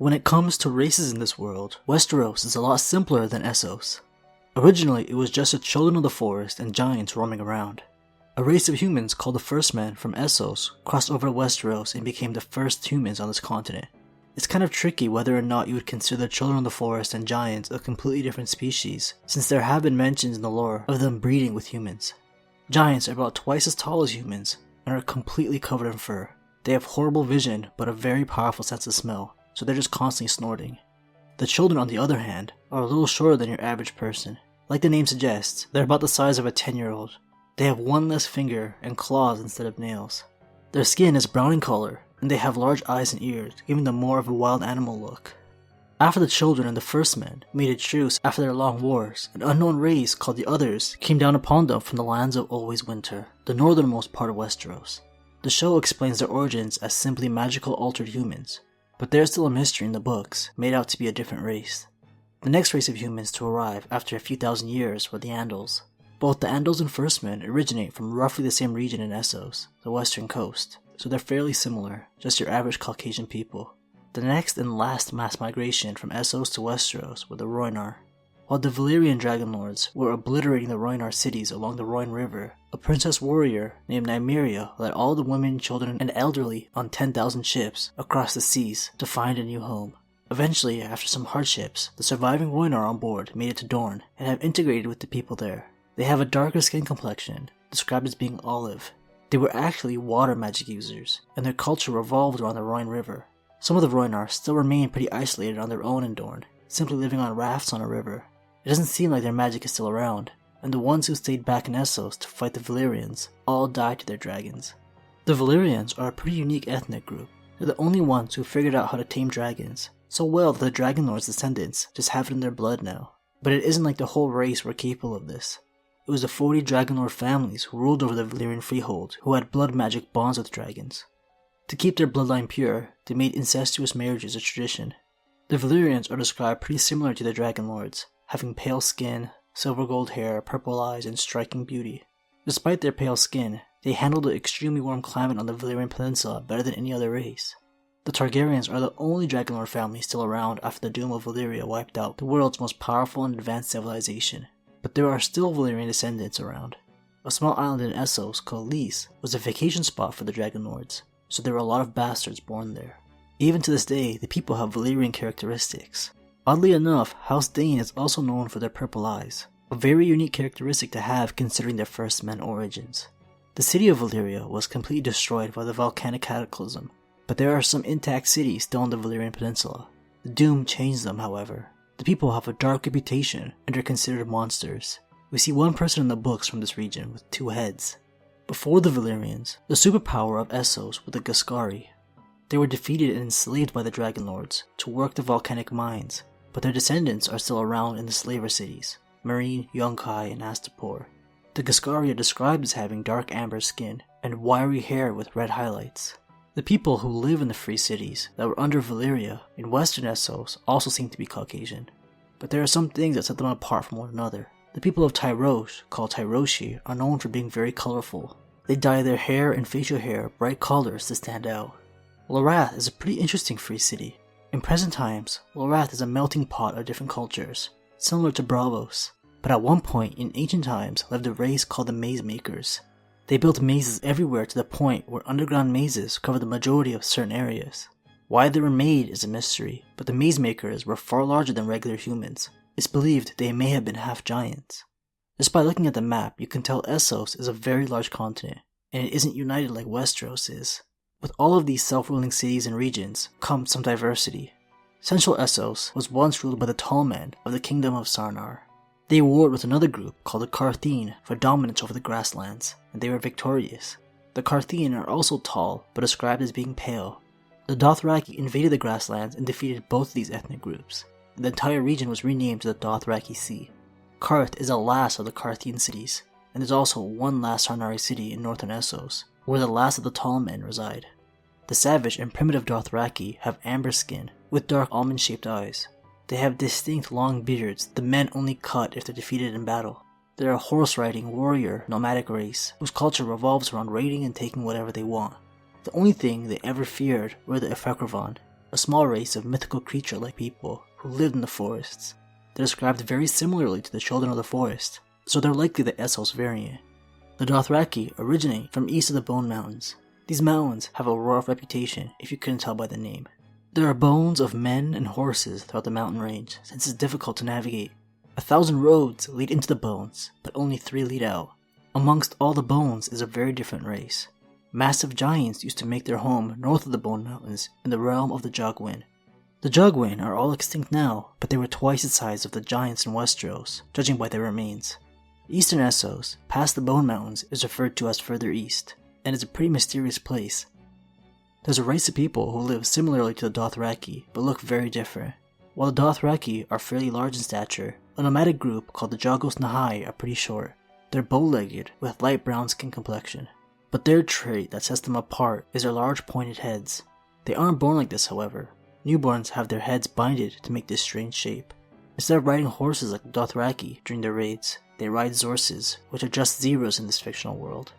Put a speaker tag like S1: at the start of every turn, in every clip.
S1: When it comes to races in this world, Westeros is a lot simpler than Essos. Originally, it was just the children of the forest and giants roaming around. A race of humans called the First Men from Essos crossed over to Westeros and became the first humans on this continent. It's kind of tricky whether or not you would consider the children of the forest and giants a completely different species, since there have been mentions in the lore of them breeding with humans. Giants are about twice as tall as humans and are completely covered in fur. They have horrible vision but a very powerful sense of smell, so they're just constantly snorting. The children, on the other hand, are a little shorter than your average person. Like the name suggests, they're about the size of a 10-year-old. They have one less finger and claws instead of nails. Their skin is brown in color, and they have large eyes and ears, giving them more of a wild animal look. After the children and the First Men made a truce after their long wars, an unknown race called the Others came down upon them from the lands of Always Winter, the northernmost part of Westeros. The show explains their origins as simply magical altered humans, but there's still a mystery in the books, made out to be a different race. The next race of humans to arrive after a few thousand years were the Andals. Both the Andals and First Men originate from roughly the same region in Essos, the western coast, so they're fairly similar, just your average Caucasian people. The next and last mass migration from Essos to Westeros were the Rhoynar. While the Valyrian dragonlords were obliterating the Rhoynar cities along the Rhoyne River, a princess warrior named Nymeria led all the women, children, and elderly on 10,000 ships across the seas to find a new home. Eventually, after some hardships, the surviving Rhoynar on board made it to Dorne and have integrated with the people there. They have a darker skin complexion, described as being olive. They were actually water magic users, and their culture revolved around the Rhoyne River. Some of the Rhoynar still remain pretty isolated on their own in Dorne, simply living on rafts on a river. It doesn't seem like their magic is still around, and the ones who stayed back in Essos to fight the Valyrians all died to their dragons. The Valyrians are a pretty unique ethnic group. They're the only ones who figured out how to tame dragons, so well that the Dragonlord's descendants just have it in their blood now. But it isn't like the whole race were capable of this. It was the 40 Dragonlord families who ruled over the Valyrian freehold who had blood magic bonds with dragons. To keep their bloodline pure, they made incestuous marriages a tradition. The Valyrians are described pretty similar to the Dragonlords, having pale skin, silver gold hair, purple eyes, and striking beauty. Despite their pale skin, they handled the extremely warm climate on the Valyrian peninsula better than any other race. The Targaryens are the only Dragonlord family still around after the doom of Valyria wiped out the world's most powerful and advanced civilization. But there are still Valyrian descendants around. A small island in Essos called Lys was a vacation spot for the Dragonlords, so there were a lot of bastards born there. Even to this day, the people have Valyrian characteristics. Oddly enough, House Dane is also known for their purple eyes, a very unique characteristic to have considering their First Men origins. The city of Valyria was completely destroyed by the volcanic cataclysm, but there are some intact cities still on the Valyrian peninsula. The doom changed them, however. The people have a dark reputation and are considered monsters. We see one person in the books from this region with 2 heads. Before the Valyrians, the superpower of Essos were the Ghuscari. They were defeated and enslaved by the Dragonlords to work the volcanic mines, but their descendants are still around in the slaver cities, Meereen, Yunkai, and Astapor. The Ghuscari are described as having dark amber skin and wiry hair with red highlights. The people who live in the free cities that were under Valyria in western Essos also seem to be Caucasian, but there are some things that set them apart from one another. The people of Tyrosh, called Tyroshi, are known for being very colorful. They dye their hair and facial hair bright colors to stand out. Lorath is a pretty interesting free city. In present times, Lorath is a melting pot of different cultures, similar to Braavos, but at one point in ancient times lived a race called the Maze Makers. They built mazes everywhere to the point where underground mazes cover the majority of certain areas. Why they were made is a mystery, but the Maze Makers were far larger than regular humans. It's believed they may have been half giants. Just by looking at the map, you can tell Essos is a very large continent, and it isn't united like Westeros is. With all of these self-ruling cities and regions comes some diversity. Central Essos was once ruled by the tall men of the Kingdom of Sarnar. They warred with another group called the Qartheen for dominance over the grasslands, and they were victorious. The Qartheen are also tall, but described as being pale. The Dothraki invaded the grasslands and defeated both of these ethnic groups. The entire region was renamed to the Dothraki Sea. Qarth is the last of the Qartheen cities, and there's also one last Sarnari city in northern Essos, where the last of the tall men reside. The savage and primitive Dothraki have amber skin with dark almond-shaped eyes. They have distinct long beards the men only cut if they're defeated in battle. They're a horse-riding, warrior, nomadic race whose culture revolves around raiding and taking whatever they want. The only thing they ever feared were the Efekravon. a small race of mythical creature-like people who lived in the forests. They're described very similarly to the Children of the Forest, so they're likely the Essos variant. The Dothraki originate from east of the Bone Mountains. These mountains have a rough reputation if you couldn't tell by the name. There are bones of men and horses throughout the mountain range since it's difficult to navigate. 1,000 roads lead into the bones, but only 3 lead out. Amongst all the bones is a very different race. Massive giants used to make their home north of the Bone Mountains in the realm of the Jogwin. The Jogwin are all extinct now, but they were twice the size of the giants in Westeros, judging by their remains. Eastern Essos, past the Bone Mountains, is referred to as further east, and is a pretty mysterious place. There's a race of people who live similarly to the Dothraki, but look very different. While the Dothraki are fairly large in stature, a nomadic group called the Jogos Nahai are pretty short. They're bow-legged, with light brown skin complexion. But their trait that sets them apart is their large pointed heads. They aren't born like this, however. Newborns have their heads binded to make this strange shape. Instead of riding horses like the Dothraki during their raids, they ride Zorses, which are just zeros in this fictional world.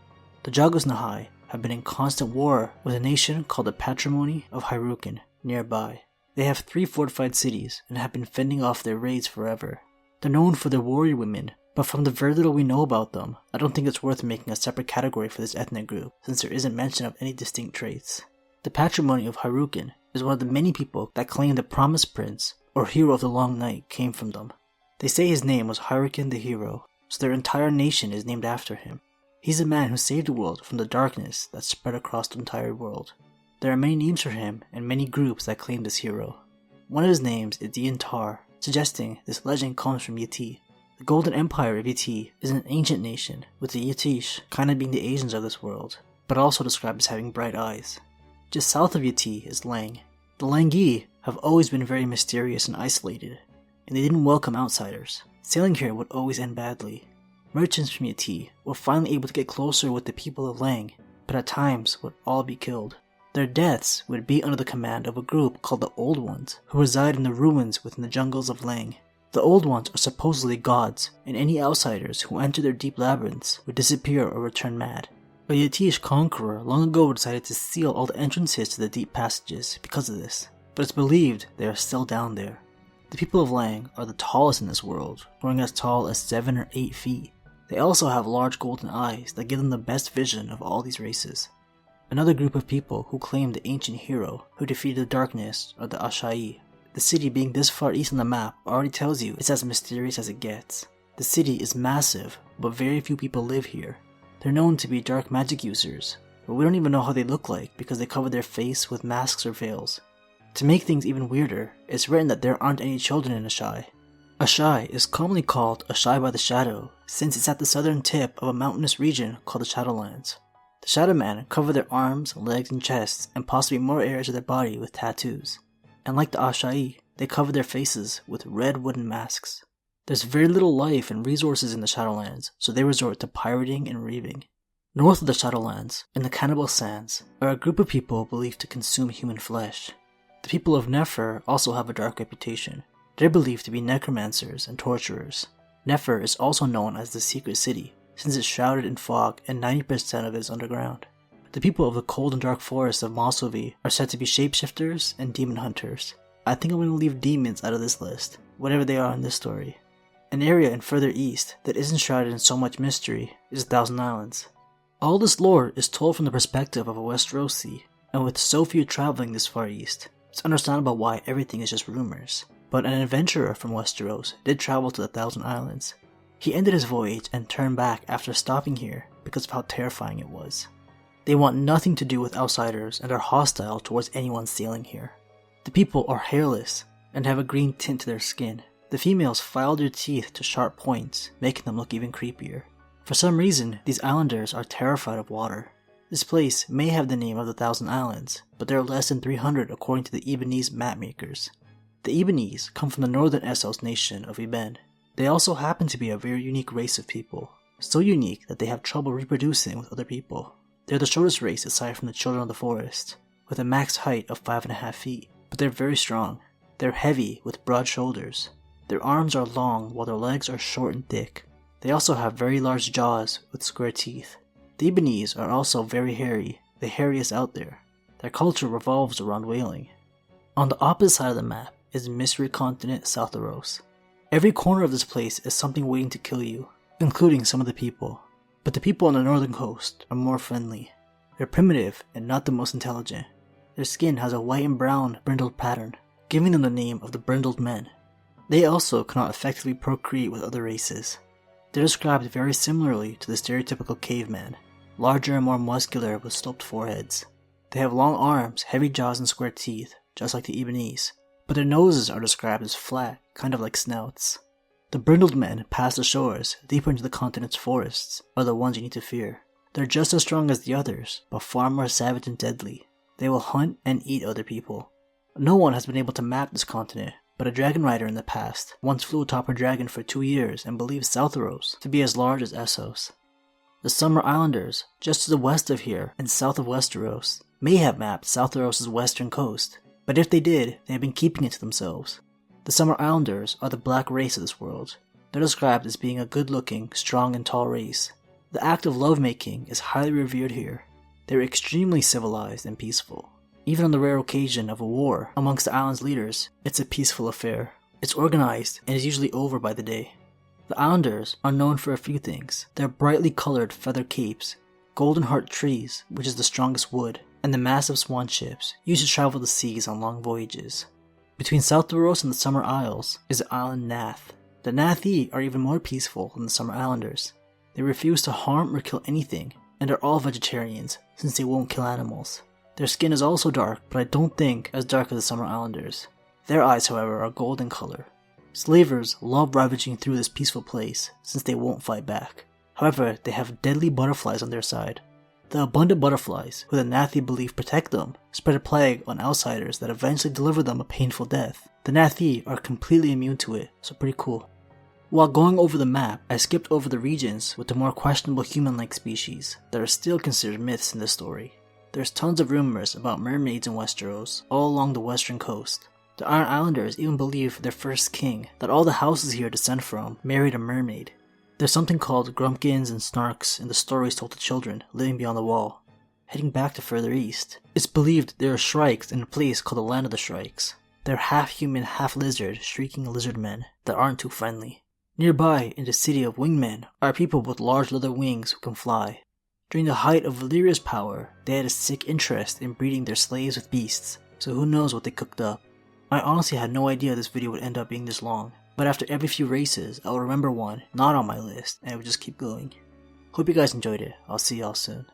S1: The Jogos Nahai have been in constant war with a nation called the Patrimony of Hyrule nearby. They have 3 fortified cities and have been fending off their raids forever. They're known for their warrior women, but from the very little we know about them, I don't think it's worth making a separate category for this ethnic group since there isn't mention of any distinct traits. The Patrimony of Hyrule is one of the many people that claim the Promised Prince, or Hero of the Long Night, came from them. They say his name was Hyrule the Hero, so their entire nation is named after him. He's the man who saved the world from the darkness that spread across the entire world. There are many names for him and many groups that claim this hero. One of his names is Diantar, suggesting this legend comes from Yati. The Golden Empire of Yati is an ancient nation, with the Yatish kind of being the Asians of this world, but also described as having bright eyes. Just south of Yati is Lang. The Langi have always been very mysterious and isolated, and they didn't welcome outsiders. Sailing here would always end badly. Merchants from Yati were finally able to get closer with the people of Lang, but at times would all be killed. Their deaths would be under the command of a group called the Old Ones, who reside in the ruins within the jungles of Lang. The Old Ones are supposedly gods, and any outsiders who enter their deep labyrinths would disappear or return mad. A Yatish conqueror long ago decided to seal all the entrances to the deep passages because of this, but it's believed they are still down there. The people of Lang are the tallest in this world, growing as tall as 7 or 8 feet. They also have large golden eyes that give them the best vision of all these races. Another group of people who claim the ancient hero who defeated the darkness are the Ashai. The city being this far east on the map already tells you it's as mysterious as it gets. The city is massive, but very few people live here. They're known to be dark magic users, but we don't even know how they look like because they cover their face with masks or veils. To make things even weirder, it's written that there aren't any children in Ashai. Ashai is commonly called Ashai by the Shadow, since it's at the southern tip of a mountainous region called the Shadowlands. The Shadowmen cover their arms, legs, and chests, and possibly more areas of their body with tattoos. And like the Ashai, they cover their faces with red wooden masks. There's very little life and resources in the Shadowlands, so they resort to pirating and reaving. North of the Shadowlands, in the Cannibal Sands, are a group of people believed to consume human flesh. The people of Nefer also have a dark reputation. They're believed to be necromancers and torturers. Nefer is also known as the Secret City, since it's shrouded in fog and 90% of it is underground. The people of the cold and dark forests of Mosovi are said to be shapeshifters and demon hunters. I think I'm going to leave demons out of this list, whatever they are in this story. An area in further east that isn't shrouded in so much mystery is 1,000 Islands. All this lore is told from the perspective of a Westerosi, and with so few traveling this far east, it's understandable why everything is just rumors. But an adventurer from Westeros did travel to the 1,000 Islands. He ended his voyage and turned back after stopping here because of how terrifying it was. They want nothing to do with outsiders and are hostile towards anyone sailing here. The people are hairless and have a green tint to their skin. The females file their teeth to sharp points, making them look even creepier. For some reason, these islanders are terrified of water. This place may have the name of the 1,000 Islands, but there are less than 300 according to the Ibanese mapmakers. The Ibanese come from the northern Essos nation of Iben. They also happen to be a very unique race of people, so unique that they have trouble reproducing with other people. They're the shortest race aside from the Children of the Forest, with a max height of 5.5 feet, but they're very strong. They're heavy with broad shoulders. Their arms are long while their legs are short and thick. They also have very large jaws with square teeth. The Ibanese are also very hairy, the hairiest out there. Their culture revolves around whaling. On the opposite side of the map is mystery continent Southeros. Every corner of this place is something waiting to kill you, including some of the people. But the people on the northern coast are more friendly. They're primitive and not the most intelligent. Their skin has a white and brown brindled pattern, giving them the name of the brindled men. They also cannot effectively procreate with other races. They're described very similarly to the stereotypical caveman, larger and more muscular with sloped foreheads. They have long arms, heavy jaws, and square teeth, just like the Ebonese, but their noses are described as flat, kind of like snouts. The brindled men past the shores, deeper into the continent's forests, are the ones you need to fear. They're just as strong as the others, but far more savage and deadly. They will hunt and eat other people. No one has been able to map this continent, but a dragon rider in the past once flew atop a dragon for 2 years and believed Southeros to be as large as Essos. The Summer Islanders, just to the west of here and south of Westeros, may have mapped Southeros' western coast, but if they did, they have been keeping it to themselves. The Summer Islanders are the black race of this world. They're described as being a good-looking, strong and tall race. The act of lovemaking is highly revered here. They're extremely civilized and peaceful. Even on the rare occasion of a war amongst the island's leaders, it's a peaceful affair. It's organized and is usually over by the day. The Islanders are known for a few things. Their brightly colored feather capes, golden heart trees, which is the strongest wood, and the massive swan ships used to travel the seas on long voyages. Between Southeros and the Summer Isles is the island Nath. The Nathi are even more peaceful than the Summer Islanders. They refuse to harm or kill anything, and are all vegetarians since they won't kill animals. Their skin is also dark, but I don't think as dark as the Summer Islanders. Their eyes, however, are golden color. Slavers love ravaging through this peaceful place since they won't fight back. However, they have deadly butterflies on their side. The abundant butterflies, who the Nathi believe protect them, spread a plague on outsiders that eventually deliver them a painful death. The Nathi are completely immune to it, so pretty cool. While going over the map, I skipped over the regions with the more questionable human-like species that are still considered myths in this story. There's tons of rumors about mermaids in Westeros, all along the western coast. The Iron Islanders even believe their first king, that all the houses here descend from, married a mermaid. There's something called Grumpkins and Snarks in the stories told to children living beyond the wall. Heading back to further east, it's believed there are Shrikes in a place called the Land of the Shrikes. They're half-human, half-lizard, shrieking lizard men that aren't too friendly. Nearby, in the city of Wingmen, are people with large leather wings who can fly. During the height of Valyria's power, they had a sick interest in breeding their slaves with beasts, so who knows what they cooked up. I honestly had no idea this video would end up being this long, but after every few races, I would remember one not on my list, and it would just keep going. Hope you guys enjoyed it. I'll see y'all soon.